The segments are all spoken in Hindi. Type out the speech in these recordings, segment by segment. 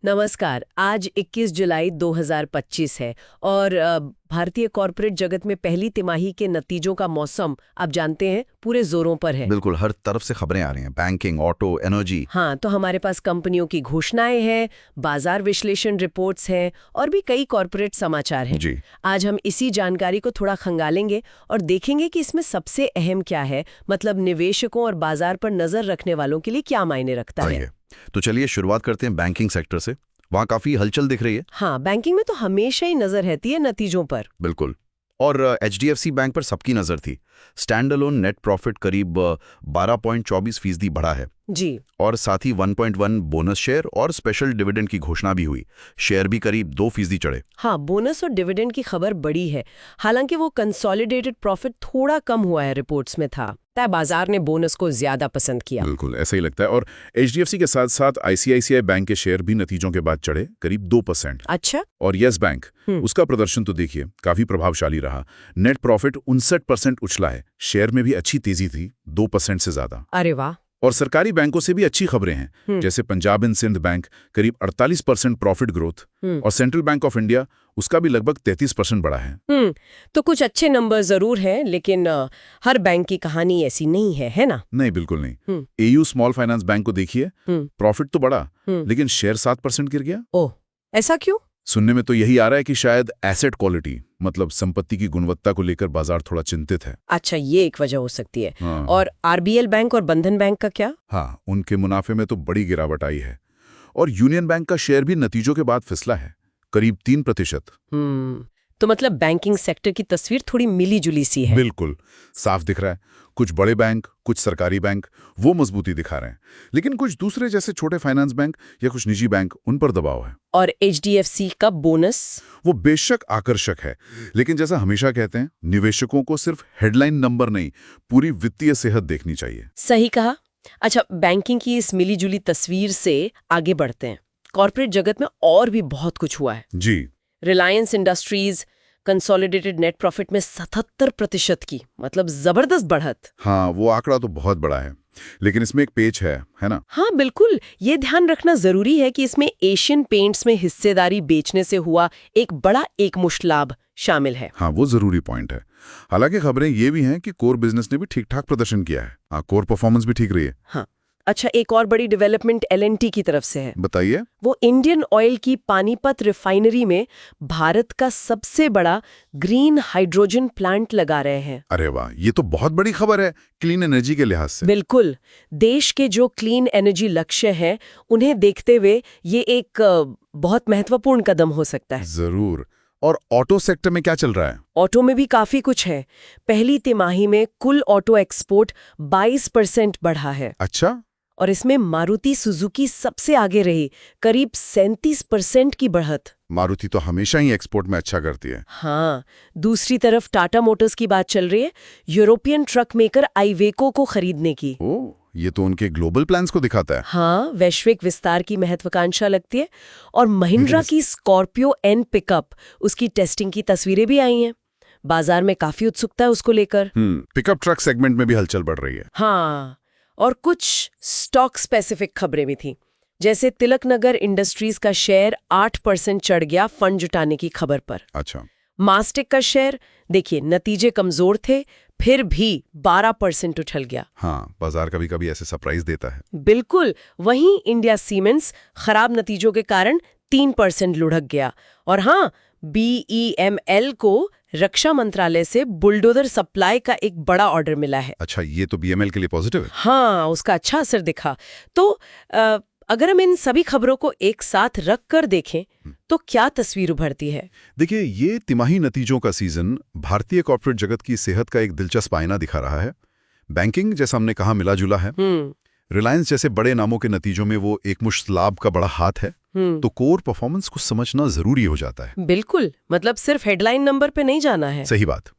नमस्कार। आज 21 जुलाई 2025 है और भारतीय कॉरपोरेट जगत में पहली तिमाही के नतीजों का मौसम आप जानते हैं पूरे जोरों पर है। बिल्कुल, हर तरफ से खबरें आ रही हैं, बैंकिंग, ऑटो, एनर्जी। हाँ, तो हमारे पास कंपनियों की घोषणाएं हैं, बाजार विश्लेषण रिपोर्ट्स हैं और भी कई कॉरपोरेट समाचार हैं। जी। आज हम इसी जानकारी को थोड़ा खंगालेंगे और देखेंगे कि इसमें सबसे अहम क्या है, मतलब निवेशकों और बाजार पर नजर रखने वालों के लिए क्या मायने रखता है। तो चलिए शुरुआत करते हैं बैंकिंग सेक्टर से। वहाँ काफी हलचल दिख रही है। हाँ, बैंकिंग में तो हमेशा ही नजर रहती है नतीजों पर। बिल्कुल। और एचडीएफसी बैंक पर सबकी नजर थी। स्टैंड अलोन नेट प्रॉफिट करीब 12.24% बढ़ा है जी। और साथ ही 1.1 बोनस शेयर और स्पेशल डिविडेंड की घोषणा भी हुई। शेयर भी करीब 2% चढ़े। हाँ, बोनस और डिविडेंड की खबर बड़ी है। हालांकि वो कंसोलिडेटेड प्रॉफिट थोड़ा कम हुआ है, रिपोर्ट्स में था। तय बाजार ने बोनस को ज्यादा पसंद किया। बिल्कुल ऐसा ही लगता है। और एचडीएफसी के साथ साथ आईसीआईसीआई बैंक के शेयर भी नतीजों के बाद चढ़े करीब 2%। अच्छा। और यस बैंक, उसका प्रदर्शन तो देखिए काफी प्रभावशाली रहा। नेट प्रॉफिट 59% उछला है। शेयर में भी अच्छी तेजी थी, 2% से ज्यादा। अरे वाह। और सरकारी बैंकों से भी अच्छी खबरें हैं, जैसे पंजाब एंड सिंध बैंक करीब 48% प्रॉफिट ग्रोथ, और सेंट्रल बैंक ऑफ इंडिया उसका भी लगभग 33% बढ़ा है। तो कुछ अच्छे नंबर जरूर हैं, लेकिन हर बैंक की कहानी ऐसी नहीं है ना? नहीं, बिल्कुल नहीं। एयू स्मॉल फाइनेंस बैंक को देखिए, प्रॉफिट तो बढ़ा लेकिन शेयर 7% गिर गया। ओह, ऐसा क्यों? सुनने में तो यही आ रहा है कि शायद एसेट क्वालिटी, मतलब संपत्ति की गुणवत्ता को लेकर बाजार थोड़ा चिंतित है। अच्छा, ये एक वजह हो सकती है। हाँ। और आरबीएल बैंक और बंधन बैंक का क्या? हाँ, उनके मुनाफे में तो बड़ी गिरावट आई है। और यूनियन बैंक का शेयर भी नतीजों के बाद फिसला है, करीब 3%। तो मतलब बैंकिंग सेक्टर की तस्वीर थोड़ी मिली जुली सी है। बिल्कुल साफ दिख रहा है। कुछ बड़े बैंक, कुछ सरकारी बैंक वो मजबूती दिखा रहे हैं, लेकिन कुछ दूसरे जैसे छोटे फाइनेंस बैंक या कुछ निजी बैंक, उन पर दबाव है। और एचडीएफसी का बोनस? वो बेशक आकर्षक है, लेकिन जैसा हमेशा कहते हैं, निवेशकों को सिर्फ हेडलाइन नंबर नहीं, पूरी वित्तीय सेहत देखनी चाहिए। सही कहा। अच्छा, बैंकिंग की इस मिली जुली तस्वीर से आगे बढ़ते हैं। कॉर्पोरेट जगत में और भी बहुत कुछ हुआ है। जी। Reliance Industries consolidated net profit में 77% की, मतलब जबरदस्त बढ़त। हाँ, वो आंकड़ा तो बहुत बड़ा है, लेकिन इसमें एक पेच है ना? हाँ बिल्कुल, ये ध्यान रखना जरूरी है कि इसमें एशियन पेंट्स में हिस्सेदारी बेचने से हुआ एक बड़ा एकमुश्त लाभ शामिल है। हाँ, वो जरूरी पॉइंट है। हालांकि खबरें ये भी हैं कि कोर बिजनेस ने भी ठीक ठाक प्रदर्शन किया है। हाँ, कोर परफॉर्मेंस भी ठीक रही है। हाँ। अच्छा, एक और बड़ी डेवलपमेंट एलएनटी की तरफ से है। बताइए। वो इंडियन ऑयल की पानीपत रिफाइनरी में भारत का सबसे बड़ा ग्रीन हाइड्रोजन प्लांट लगा रहे हैं। अरे वाह, ये तो बहुत बड़ी खबर है क्लीन एनर्जी के लिहाज से। बिल्कुल। देश के जो क्लीन एनर्जी लक्ष्य हैं, उन्हें देखते हुए ये एक बहुत महत्वपूर्ण कदम हो सकता है। जरूर। और ऑटो सेक्टर में क्या चल रहा है? ऑटो में भी काफी कुछ है। पहली तिमाही में कुल ऑटो एक्सपोर्ट 22% बढ़ा है। अच्छा। और इसमें मारुति सुजुकी सबसे आगे रही, करीब 37% की बढ़त। मारुति तो हमेशा ही एक्सपोर्ट में अच्छा करती है। हाँ, दूसरी तरफ टाटा मोटर्स की बात चल रही है, यूरोपियन ट्रक मेकर आइवेको को खरीदने की। ओह, ये तो उनके ग्लोबल प्लान्स को दिखाता है। हाँ, वैश्विक विस्तार की महत्वाकांक्षा लगती है। और महिंद्रा की स्कॉर्पियो एन पिकअप, उसकी टेस्टिंग की तस्वीरें भी आई हैं। बाजार में काफी उत्सुकता है उसको लेकर। पिकअप ट्रक सेगमेंट में भी हलचल बढ़ रही है। हाँ, और कुछ स्टॉक स्पेसिफिक खबरें भी थी, जैसे तिलकनगर इंडस्ट्रीज का शेयर 8% चढ़ गया फंड जुटाने की खबर पर। अच्छा। मास्टेक का शेयर, देखिए नतीजे कमजोर थे, फिर भी 12% उछल गया। हाँ, बाजार कभी कभी ऐसे सरप्राइज देता है। बिल्कुल। वहीं इंडिया सीमेंट्स खराब नतीजों के कारण 3% लुढ़क गया। और हाँ, बीईएमएल को रक्षा मंत्रालय से बुलडोजर सप्लाई का एक बड़ा ऑर्डर मिला है। अच्छा, ये तो बीएमएल के लिए पॉजिटिव है। हाँ, उसका अच्छा असर दिखा। तो अगर हम इन सभी खबरों को एक साथ रख कर देखें तो क्या तस्वीर उभरती है? देखिए, ये तिमाही नतीजों का सीजन भारतीय कॉर्पोरेट जगत की सेहत का एक दिलचस्प आईना दिखा रहा है। बैंकिंग, जैसा हमने कहा, मिला जुला है। रिलायंस जैसे बड़े नामों के नतीजों में वो एकमुश्त लाभ का बड़ा हाथ है। तो कोर परफॉर्मेंस को समझना जरूरी हो जाता है। बिल्कुल, मतलब सिर्फ हेडलाइन नंबर पे नहीं जाना है। सही बात।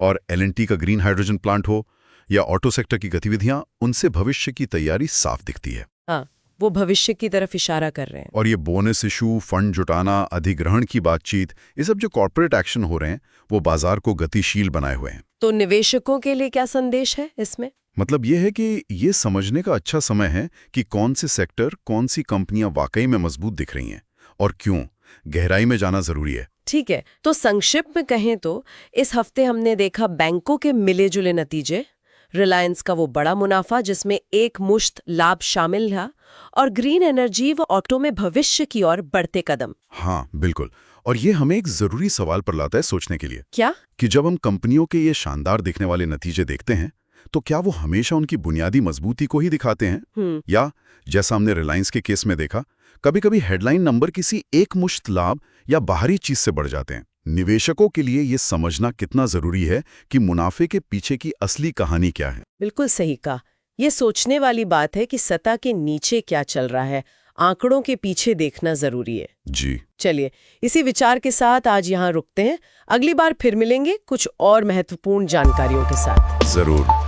और एलएनटी का ग्रीन हाइड्रोजन प्लांट हो या ऑटो सेक्टर की गतिविधियां, उनसे भविष्य की तैयारी साफ दिखती है। हाँ, वो भविष्य की तरफ इशारा कर रहे हैं। और ये बोनस इशू, फंड जुटाना, अधिग्रहण की बातचीत, ये सब जो कॉर्पोरेट एक्शन हो रहे हैं, वो बाजार को गतिशील बनाए हुए हैं। तो निवेशकों के लिए क्या संदेश है इसमें? मतलब ये है कि ये समझने का अच्छा समय है कि कौन से सेक्टर, कौन सी कंपनियां वाकई में मजबूत दिख रही हैं। और क्यों, गहराई में जाना जरूरी है। ठीक है, तो संक्षिप्त में कहें तो इस हफ्ते हमने देखा बैंकों के मिले जुले नतीजे, रिलायंस का वो बड़ा मुनाफा जिसमें एक मुश्त लाभ शामिल था, और ग्रीन एनर्जी व ऑटो में भविष्य की ओर बढ़ते कदम। हाँ बिल्कुल, और ये हमें एक जरूरी सवाल पर लाता है सोचने के लिए। क्या? कि जब हम कंपनियों के ये शानदार दिखने वाले नतीजे देखते हैं तो क्या वो हमेशा उनकी बुनियादी मजबूती को ही दिखाते हैं, या जैसा हमने रिलायंस के केस में देखा, कभी-कभी हेडलाइन नंबर किसी एक मुश्त लाभ या बाहरी चीज से बढ़ जाते हैं। निवेशकों के लिए ये समझना कितना जरूरी है कि मुनाफे के पीछे की असली कहानी क्या है। बिल्कुल सही कहा। ये सोचने वाली बात है कि सतह के नीचे क्या चल रहा है, आंकड़ों के पीछे देखना जरूरी है। जी चलिए, इसी विचार के साथ आज यहाँ रुकते हैं। अगली बार फिर मिलेंगे कुछ और महत्वपूर्ण जानकारियों के साथ। जरूर।